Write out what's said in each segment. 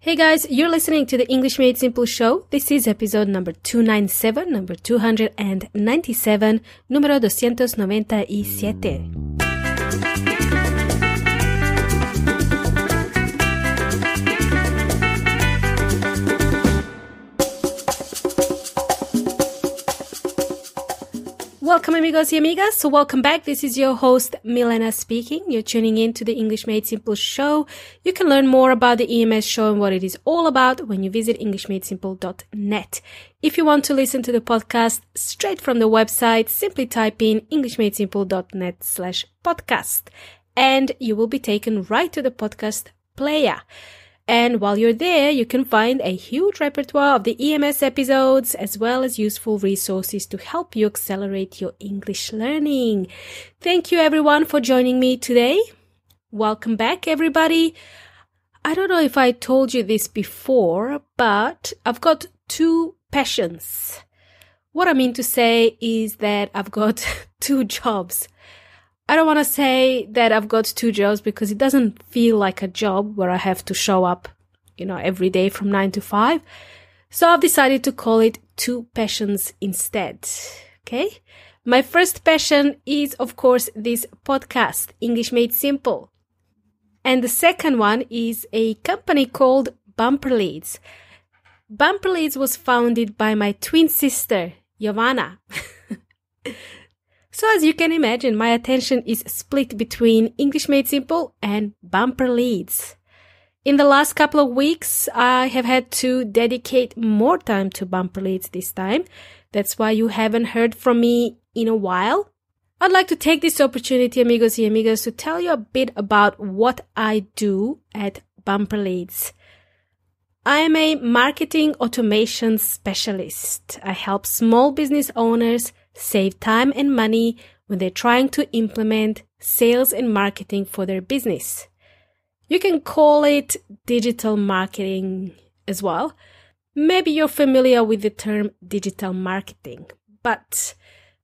Hey guys, you're listening to the English Made Simple show. This is episode number 297, number 297, número 297. Welcome amigos y amigas. So welcome back. This is your host Milena speaking. You're tuning in to the English Made Simple show. You can learn more about the EMS show and what it is all about when you visit englishmadesimple.net. If you want to listen to the podcast straight from the website, simply type in englishmadesimple.net/podcast and you will be taken right to the podcast player. And while you're there, you can find a huge repertoire of the EMS episodes as well as useful resources to help you accelerate your English learning. Thank you everyone for joining me today. Welcome back everybody. I don't know if I told you this before, but I've got two passions. What I mean to say is that I've got two jobs. I don't want to say that I've got two jobs because it doesn't feel like a job where I have to show up, every day from 9 to 5. So I've decided to call it two passions instead. Okay. My first passion is, of course, this podcast, English Made Simple. And the second one is a company called Bumper Leads. Bumper Leads was founded by my twin sister, Jovana. So as you can imagine, my attention is split between English Made Simple and Bumper Leads. In the last couple of weeks, I have had to dedicate more time to Bumper Leads this time. That's why you haven't heard from me in a while. I'd like to take this opportunity, amigos y amigas, to tell you a bit about what I do at Bumper Leads. I am a marketing automation specialist. I help small business owners save time and money when they're trying to implement sales and marketing for their business. You can call it digital marketing as well. Maybe you're familiar with the term digital marketing, but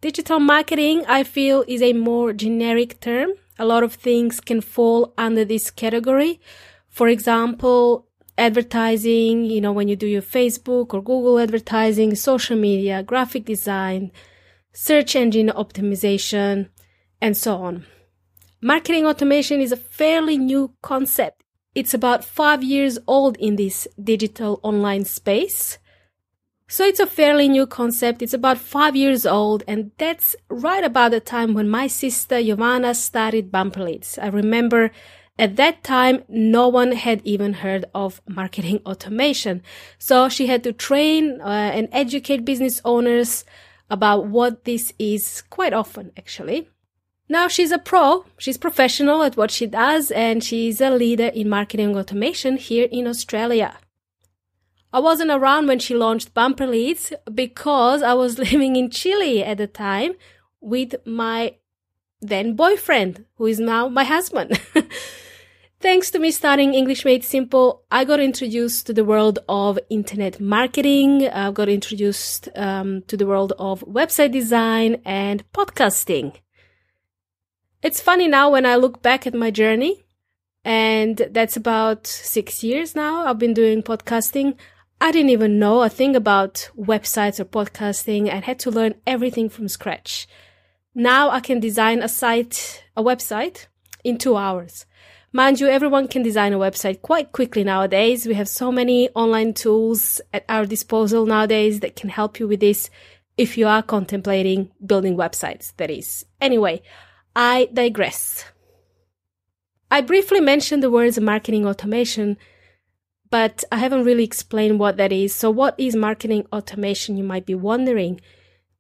digital marketing, I feel, is a more generic term. A lot of things can fall under this category. For example, advertising, when you do your Facebook or Google advertising, social media, graphic design, search engine optimization, and so on. Marketing automation is a fairly new concept. It's about 5 years old in this digital online space. So it's a fairly new concept. It's about 5 years old, and that's right about the time when my sister Jovana started Bumper Leads. I remember at that time, no one had even heard of marketing automation. So she had to train and educate business owners about what this is quite often, actually. Now she's a pro, she's professional at what she does, and she's a leader in marketing automation here in Australia. I wasn't around when she launched Bumper Leads because I was living in Chile at the time with my then boyfriend, who is now my husband. Thanks to me starting English Made Simple, I got introduced to the world of internet marketing. I got introduced to the world of website design and podcasting. It's funny now when I look back at my journey, and that's about 6 years now I've been doing podcasting. I didn't even know a thing about websites or podcasting and had to learn everything from scratch. Now I can design a website in 2 hours. Mind you, everyone can design a website quite quickly nowadays. We have so many online tools at our disposal nowadays that can help you with this if you are contemplating building websites, that is. Anyway, I digress. I briefly mentioned the words marketing automation, but I haven't really explained what that is. So what is marketing automation, you might be wondering?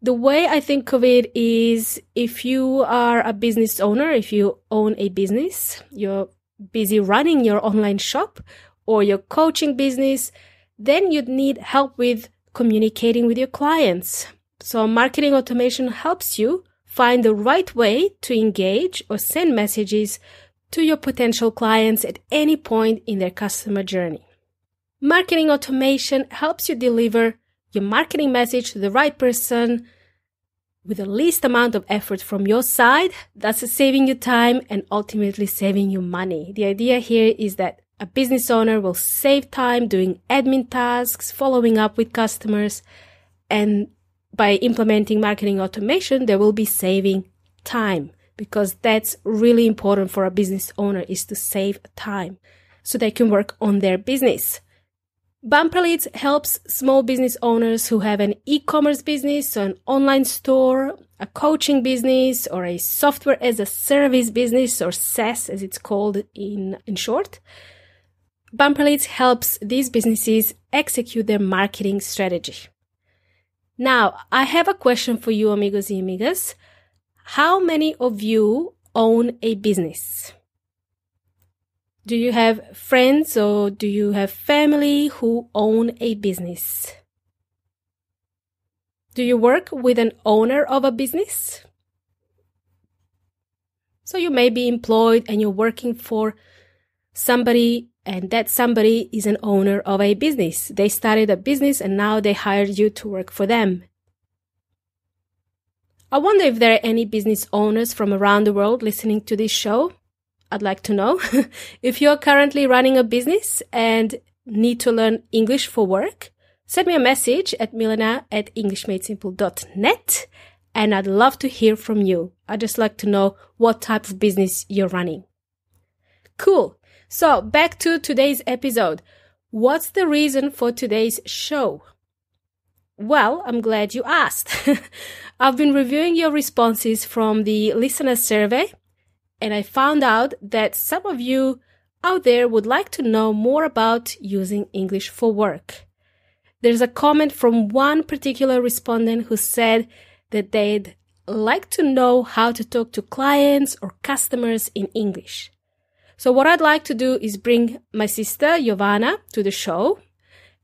The way I think of it is if you are a business owner, if you own a business, you're busy running your online shop or your coaching business, then you'd need help with communicating with your clients. So marketing automation helps you find the right way to engage or send messages to your potential clients at any point in their customer journey. Marketing automation helps you deliver your marketing message to the right person with the least amount of effort from your side, thus saving you time and ultimately saving you money. The idea here is that A business owner will save time doing admin tasks, following up with customers, and by implementing marketing automation, they will be saving time, because that's really important for a business owner, is to save time so they can work on their business. Bumper Leads helps small business owners who have an e-commerce business, or an online store, a coaching business, or a software as a service business, or SaaS as it's called in short. Bumper Leads helps these businesses execute their marketing strategy. Now, I have a question for you, amigos y amigas. How many of you own a business? Do you have friends or do you have family who own a business? Do you work with an owner of a business? So you may be employed and you're working for somebody, and that somebody is an owner of a business. They started a business and now they hired you to work for them. I wonder if there are any business owners from around the world listening to this show. I'd like to know. If you're currently running a business and need to learn English for work, send me a message at milena@englishmadesimple.net, and I'd love to hear from you. I'd just like to know what type of business you're running. Cool. So back to today's episode. What's the reason for today's show? Well, I'm glad you asked. I've been reviewing your responses from the listener survey, and I found out that some of you out there would like to know more about using English for work. There's a comment from one particular respondent who said that they'd like to know how to talk to clients or customers in English. So what I'd like to do is bring my sister, Jovana, to the show,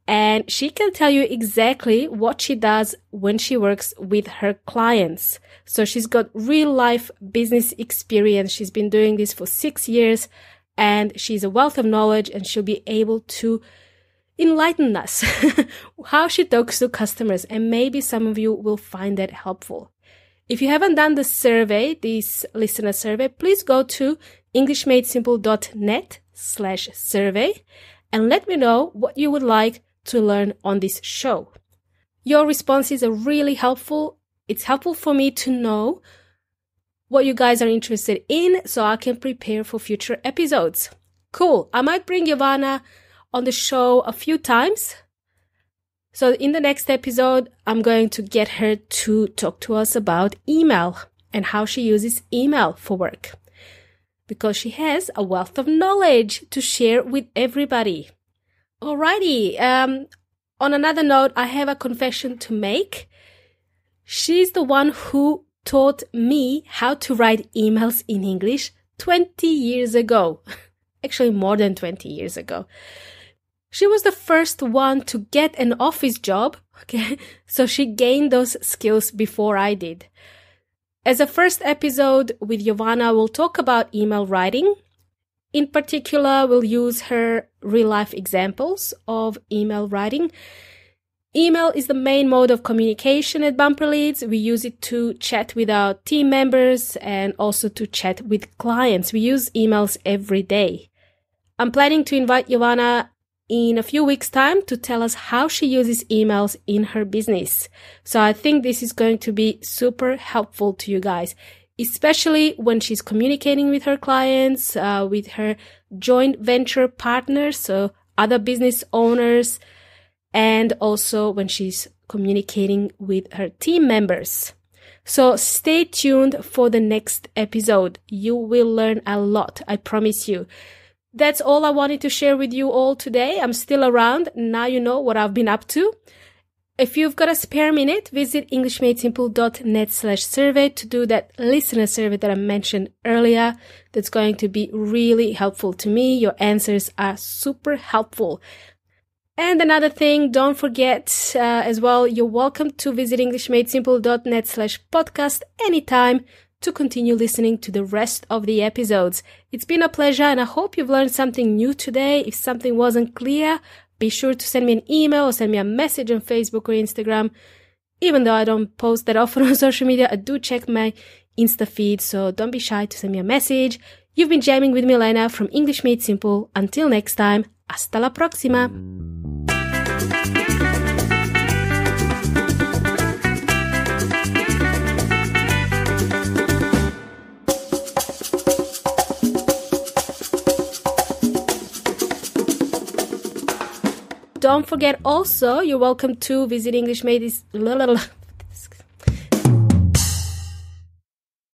and she can tell you exactly what she does when she works with her clients. So she's got real life business experience. She's been doing this for 6 years, and she's a wealth of knowledge, and she'll be able to enlighten us how she talks to customers. And maybe some of you will find that helpful. If you haven't done the survey, this listener survey, please go to englishmadesimple.net/survey and let me know what you would like to learn on this show. Your responses are really helpful. It's helpful for me to know what you guys are interested in so I can prepare for future episodes. Cool. I might bring Jovana on the show a few times. So in the next episode, I'm going to get her to talk to us about email and how she uses email for work, because she has a wealth of knowledge to share with everybody. Alrighty. On another note, I have a confession to make. She's the one who taught me how to write emails in English 20 years ago. Actually, more than 20 years ago. She was the first one to get an office job, okay? So she gained those skills before I did. As a first episode with Jovana, we'll talk about email writing. In particular, we'll use her real-life examples of email writing. Email is the main mode of communication at Bumper Leads. We use it to chat with our team members and also to chat with clients. We use emails every day. I'm planning to invite Jovana in a few weeks' time to tell us how she uses emails in her business. So I think this is going to be super helpful to you guys, especially when she's communicating with her clients, with her joint venture partners, so other business owners, and also when she's communicating with her team members. So stay tuned for the next episode. You will learn a lot, I promise you. That's all I wanted to share with you all today. I'm still around. Now you know what I've been up to. If you've got a spare minute, visit englishmadesimple.net/survey to do that listener survey that I mentioned earlier. That's going to be really helpful to me. Your answers are super helpful. And another thing, don't forget as well, you're welcome to visit englishmadesimple.net/podcast anytime to continue listening to the rest of the episodes. It's been a pleasure, and I hope you've learned something new today. If something wasn't clear, be sure to send me an email or send me a message on Facebook or Instagram. Even though I don't post that often on social media, I do check my Insta feed, so don't be shy to send me a message. You've been jamming with Milena from English Made Simple. Until next time, hasta la próxima! Don't forget also, you're welcome to visit English Made